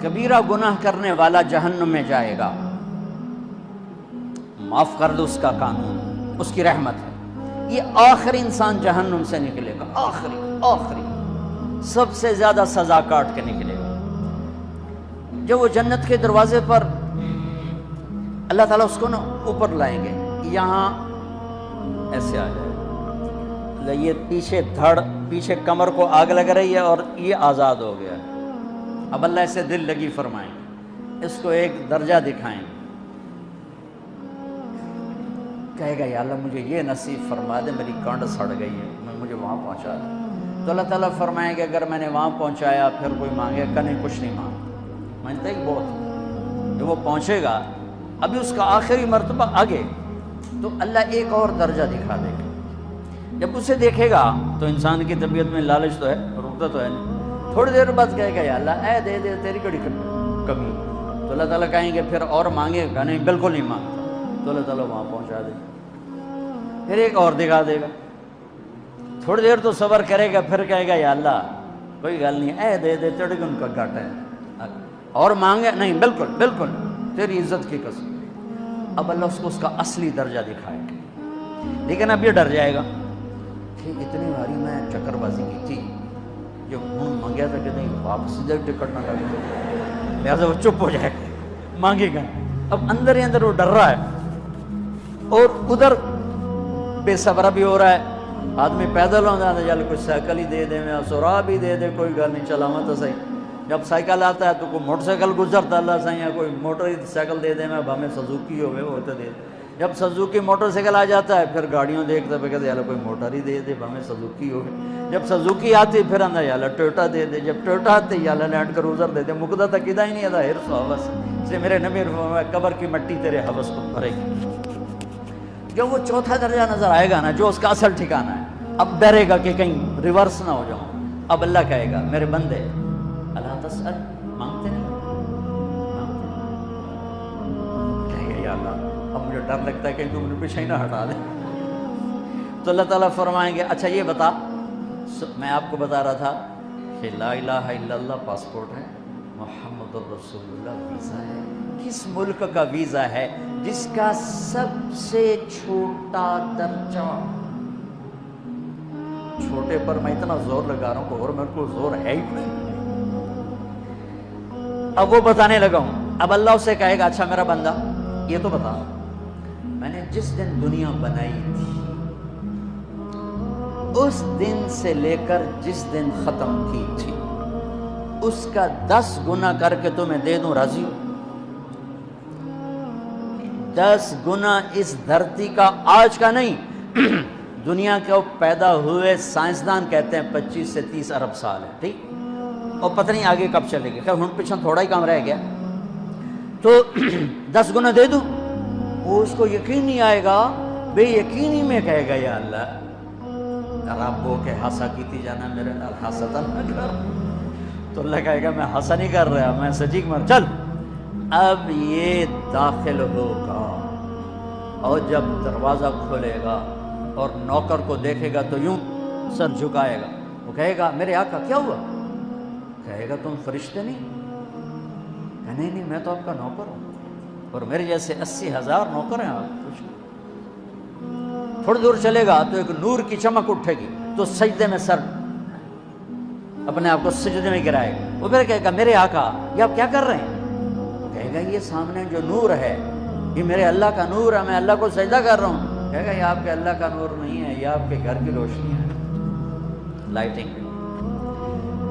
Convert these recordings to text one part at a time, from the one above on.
کبیرہ گناہ کرنے والا جہنم میں جائے گا، معاف کر دو اس کا قانون، اس کی رحمت ہے، یہ آخری انسان جہنم سے نکلے گا، آخری سب سے زیادہ سزا کاٹ کے نکلے گا۔ جب وہ جنت کے دروازے پر اللہ تعالیٰ اس کو نا اوپر لائیں گے، یہاں ایسے آ جائے گا، یہ پیچھے دھڑ، پیچھے کمر کو آگ لگ رہی ہے اور یہ آزاد ہو گیا ہے۔ اب اللہ اسے دل لگی فرمائیں گے، اس کو ایک درجہ دکھائیں گے، کہے گا یا اللہ مجھے یہ نصیب فرما دے، میری کانڈ سڑ گئی ہے، مجھے وہاں پہنچا دے۔ تو اللہ تعالیٰ فرمائیں گے اگر میں نے وہاں پہنچایا پھر کوئی مانگے کہ نہیں، کچھ نہیں مانگتا، مانگتا ہی بہت۔ جب وہ پہنچے گا، ابھی اس کا آخری مرتبہ آگے، تو اللہ ایک اور درجہ دکھا دے گا۔ جب اسے دیکھے گا تو انسان کی طبیعت میں لالچ تو ہے، رکتا تو ہے نہیں، تھوڑی دیر بعد کہے گا یا اللہ اے دے دے، تیری کڑی کمی۔ تو اللہ تعالیٰ کہیں گے پھر اور مانگے گا؟ نہیں، بالکل نہیں مانگتا۔ تو اللہ تعالیٰ وہاں پہنچا دے گا، پھر ایک اور دکھا دے گا، تھوڑی دیر تو صبر کرے گا، پھر کہے گا یا اللہ کوئی گل نہیں، اے دے دے، تیری ان کا گھٹ ہے، اور مانگے؟ نہیں، بالکل تیری عزت کی قسم۔ اب اللہ اس کو اس کا اصلی درجہ دکھائے گا، لیکن اب یہ ڈر جائے گا کہ اتنی باری میں چکر بازی کی تھی، جو ہوں مانگیا تھا کہ نہیں واپس ادھر ٹکٹ نہ لگے، لہٰذا وہ چپ ہو جائے گا، مانگے گا۔ اب اندر ہی اندر وہ ڈر رہا ہے، اور ادھر بے صبرا بھی ہو رہا ہے، آدمی پیدل ہو جاتا ہے، چل کوئی سائیکل ہی دے دے، میں سورا بھی دے دے، کوئی گل نہیں، چلاواں تو صحیح۔ جب سائیکل آتا ہے تو کوئی موٹر سائیکل گزرتا اللہ صحیح ہے، کوئی موٹر سائیکل دے دے، میں ہمیں سزوکی ہوئے وہ تو دے دے۔ جب سزوکی موٹر سائیکل آ جاتا ہے پھر گاڑیوں دیکھتا ہے، کہتے ہیں کوئی موٹر ہی دے دے، ہمیں سزوکی ہوئے۔ جب سزوکی آتی پھر اندر یا اللہ ٹویوٹا دے دے، جب ٹویوٹا آتے یا اللہ لینڈ کروزر دے دے، مقدہ تک ادا ہی نہیں آتا، ہرس و حوث۔ اس لیے میرے نبی فرمایا قبر کی مٹی تیرے حوث کو بھرے گی۔ جب وہ چوتھا درجہ نظر آئے گا نا، جو اس کا اصل ٹھکانہ ہے، اب ڈرے گا کہ کہیں ریورس نہ ہو جاؤں۔ اب اللہ کہے گا میرے بندے اللہ تسأل، مانگتے نہیں، کہیں گے یا اللہ اب مجھے ڈر لگتا ہے کہ تم نے پیچھے ہی نہ ہٹا دے۔ تو اللہ تعالیٰ فرمائیں گے اچھا یہ بتا، میں آپ کو بتا رہا تھا کہ لا الہ الا اللہ پاسپورٹ ہے، محمد الرسول اللہ ویزا ہے، کس ملک کا ویزا ہے جس کا سب سے چھوٹا درجہ، چھوٹے پر میں اتنا زور لگا رہا ہوں اور میرے کو زور ہے ہی نہیں، اب وہ بتانے لگا ہوں۔ اب اللہ اسے کہے گا اچھا میرا بندہ یہ تو بتا، میں نے جس دن دنیا بنائی تھی اس دن سے لے کر جس دن ختم کی تھی اس کا 10 گنا کر کے تمہیں دے دوں، راضی ہو؟ 10 گنا اس دھرتی کا، آج کا نہیں، دنیا کے پیدا ہوئے سائنسدان کہتے ہیں 25 سے 30 ارب سال ہے، ٹھیک، اور پتہ نہیں آگے کب چلے گی، خیر ہن پیچھے تھوڑا ہی کام رہ گیا، تو 10 گنا دے دوں؟ وہ اس کو یقین نہیں آئے گا، بے یقینی میں کہے گا یا اللہ ربو کے ہنسا کیتی جانا میرے نال ہنستا نہ کر۔ تو اللہ کہے گا میں ہنسا نہیں کر رہا، میں سچی مر، چل اب یہ داخل ہوگا، اور جب دروازہ کھولے گا اور نوکر کو دیکھے گا تو یوں سر جھکائے گا، وہ کہے گا میرے آقا کیا ہوا؟ کہے گا تم فرشتے نہیں؟ کہ نہیں میں تو آپ کا نوکر ہوں، اور میرے جیسے 80,000 نوکر ہیں، آپ کچھ تھوڑی دور چلے گا تو ایک نور کی چمک اٹھے گی، تو سجدے میں سر اپنے آپ کو سجدے میں گرائے گا، وہ پھر کہے گا میرے آقا یہ آپ کیا کر رہے ہیں؟ کہے گا یہ سامنے جو نور ہے یہ میرے اللہ کا نور ہے، میں اللہ کو سجدہ کر رہا ہوں۔ کہے گا یہ آپ کے اللہ کا نور نہیں ہے، یہ آپ کے گھر کی روشنی ہے، لائٹنگ۔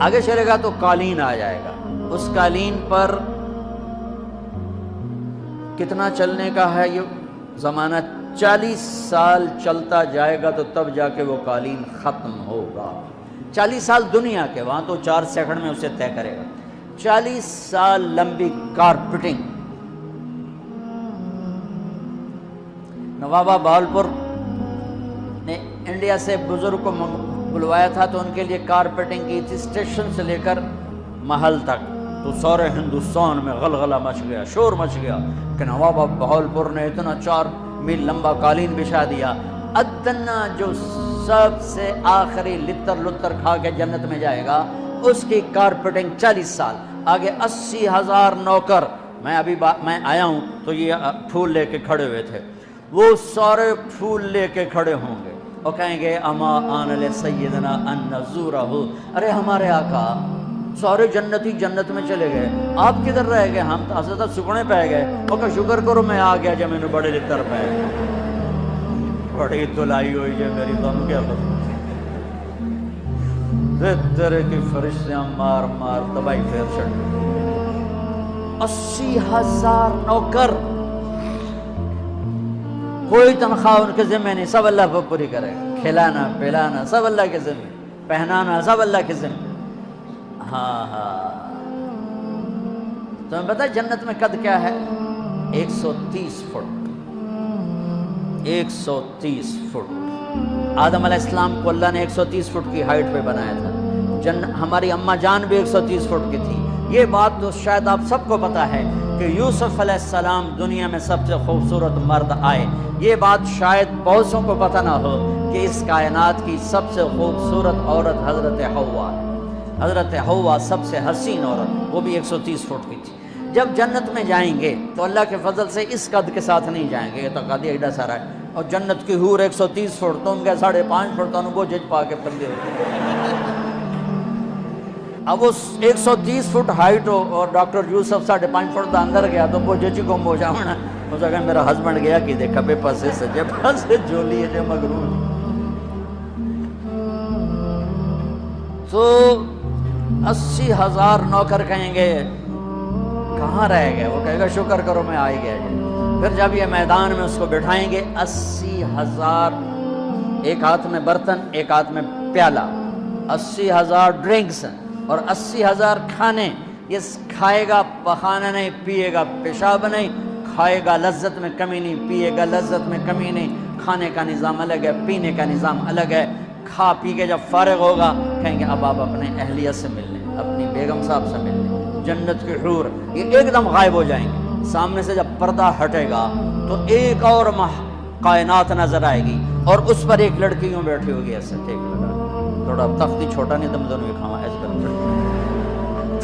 آگے چلے گا تو قالین آ جائے گا، اس قالین پر کتنا چلنے کا ہے یہ زمانہ، 40 سال چلتا جائے گا تو تب جا کے وہ قالین ختم ہوگا۔ 40 سال دنیا کے، وہاں تو 4 سیکنڈ میں اسے طے کرے گا۔ 40 سال لمبی کارپیٹنگ۔ نوابہ بہاولپور نے انڈیا سے بزرگ کو بلوایا تھا تو ان کے لیے کارپیٹنگ کی تھی، اسٹیشن سے لے کر محل تک، تو سارے ہندوستان میں غلغلہ مچ گیا، شور مچ گیا کہ نوابہ بہاولپور نے اتنا 4 میل لمبا قالین بچھا دیا۔ ادنا جو سب سے آخری لتر لتر کھا کے جنت میں جائے گا، اس کی کارپیٹنگ 40 سال، آگے 80,000 نوکر. میں آیا ہوں تو یہ پھول لے کے کھڑے ہوئے تھے، وہ سارے پھول لے کے کھڑے ہوں گے اور کہیں گے اما آن لسیدنا ان نزورہ، ارے ہمارے آقا سارے جنتی جنت میں چلے گئے، آپ کدھر رہ گئے؟ ہم تو حضرت سکنے پہ گئے. وہ کہ شکر کرو میں آ گیا جب میں نے بڑے لتر پہ بڑی دلائی ہوئی ہے میری تم کیا تیرے کی فرشتیاں مار مار دبائی پھیر چڑھ. 80,000 نوکر، کوئی تنخواہ ان کے ذمہ نہیں، سب اللہ پر پوری کرے گا. کھلانا پلانا سب اللہ کے ذمہ، پہنانا سب اللہ کے ذمہ. ہاں تمہیں پتہ ہے جنت میں قد کیا ہے؟ 130 فٹ. 130 فٹ. آدم علیہ السلام کو اللہ نے 130 فٹ کی ہائٹ پہ بنایا تھا. ہماری اماں جان بھی 130 فٹ کی تھی. یہ بات تو شاید آپ سب کو پتا ہے کہ یوسف علیہ السلام دنیا میں سب سے خوبصورت مرد آئے. یہ بات شاید بہت سوں کو پتہ نہ ہو کہ اس کائنات کی سب سے خوبصورت عورت حضرت حوا ہے. حضرت حوا سب سے حسین عورت، وہ بھی 130 فٹ کی تھی. جب جنت میں جائیں گے تو اللہ کے فضل سے اس قد کے ساتھ نہیں جائیں گے، یہ تو قد ایڈا سارا ہے. اور جنت کی حور 130 فٹ، تم کے 5.5 فٹ تو وہ جج پا کے پندے ہوتے. اب وہ 130 فٹ ہائٹ ہو اور ڈاکٹر یوسف 5.5 فٹ دا اندر گیا تو وہ جج گم ہو جاؤنا. اس اگر میرا ہسبینڈ گیا کہ دیکھا بے پاسے سجے پاسے جولی ہے جو مغرور. تو 80,000 نوکر کہیں گے کہاں رہ گئے؟ وہ کہے گا شکر کرو میں آ ہی گیا. پھر جب یہ میدان میں اس کو بٹھائیں گے 80,000، ایک ہاتھ میں برتن ایک ہاتھ میں پیالہ، 80,000 ڈرنکس اور 80,000 کھانے. یہ کھائے گا پخانا نہیں، پیے گا پیشاب نہیں. کھائے گا لذت میں کمی نہیں، پیے گا لذت میں کمی نہیں. کھانے کا نظام الگ ہے، پینے کا نظام الگ ہے. کھا پی کے جب فارغ ہوگا کہیں گے اب آپ اپنے اہلیہ سے مل لیں، اپنی بیگم صاحب سے مل لیں. جنت کی حور یہ ایک دم غائب ہو جائیں گے. سامنے سے جب پردہ ہٹے گا تو ایک اور کائنات نظر آئے گی اور اس پر ایک لڑکی یوں بیٹھی ہوگی ایسے ٹیک لگا. تھوڑا تختی چھوٹا نہیں، تم دونوں کھاوا ایسے کر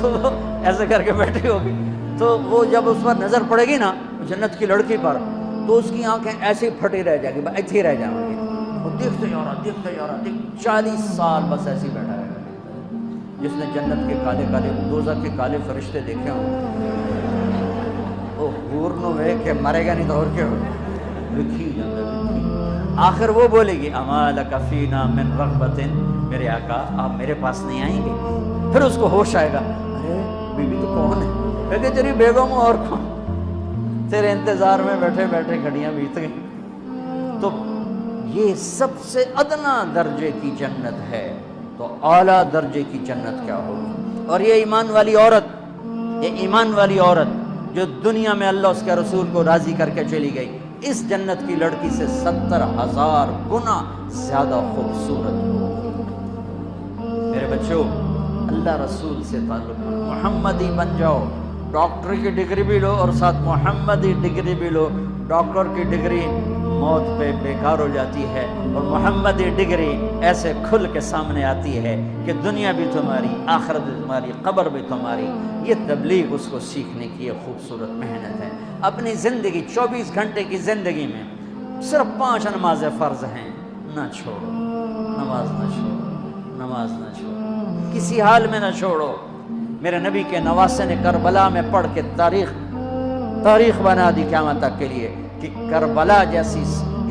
تو ایسے کر کے بیٹھی ہوگی. تو وہ جب اس پر نظر پڑے گی نا جنت کی لڑکی پر تو اس کی آنکھیں ایسی پھٹی رہ جائے گی، ایسے ہی رہ جائیں گی. وہ دیکھتے جا رہا 40 سال بس ایسے ہی بیٹھا رہے گا. جس نے جنت کے کالے کالے دوزخ کے کالے فرشتے دیکھے ہوں وہ حور نو وے کہ مرے گا نہیں تو اور کیا ہوگا. آخر وہ بولے گی اما لک فینا من رغبت، میرے آقا آپ میرے پاس نہیں آئیں گے؟ پھر اس کو ہوش آئے گا ارے بیوی تو کون ہے؟ کہتے تیری بیگم اور کون، تیرے انتظار میں بیٹھے بیٹھے گھڑیاں بیت گئی. تو یہ سب سے ادنا درجے کی جنت ہے، تو اعلیٰ درجے کی جنت کیا ہوگی. اور یہ ایمان والی عورت جو دنیا میں اللہ اس کے رسول کو راضی کر کے چلی گئی، اس جنت کی لڑکی سے 70,000 گنا زیادہ خوبصورت ہوگی. میرے بچوں اللہ رسول سے تعلق محمدی بن جاؤ. ڈاکٹر کی ڈگری بھی لو اور ساتھ محمدی ڈگری بھی لو. ڈاکٹر کی ڈگری موت پہ بیکار ہو جاتی ہے اور محمدی ڈگری ایسے کھل کے سامنے آتی ہے کہ دنیا بھی تمہاری، آخرت بھی تمہاری، قبر بھی تمہاری. یہ تبلیغ اس کو سیکھنے کی ایک خوبصورت محنت ہے. اپنی زندگی 24 گھنٹے کی زندگی میں صرف 5 نمازیں فرض ہیں، نہ چھوڑو. نماز نہ چھوڑو، نماز نہ چھوڑو، کسی حال میں نہ چھوڑو. میرے نبی کے نواسے نے کربلا میں پڑھ کے تاریخ بنا دی قیامت تک کے لیے کہ کربلا جیسی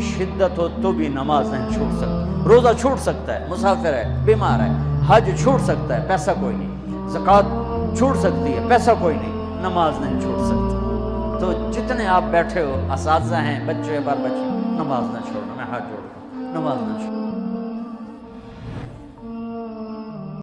شدت ہو تو بھی نماز نہیں چھوٹ سکتا. روزہ چھوٹ سکتا ہے، مسافر ہے، بیمار ہے. حج چھوٹ سکتا ہے، پیسہ کوئی نہیں. زکوٰۃ چھوٹ سکتی ہے، پیسہ کوئی نہیں. نماز نہیں چھوٹ سکتی. تو جتنے آپ بیٹھے ہو، اساتذہ ہیں، بچے بار بچے، نماز نہ چھوڑنا. میں ہاتھ جوڑتا ہوں، نماز نہ چھوڑنا.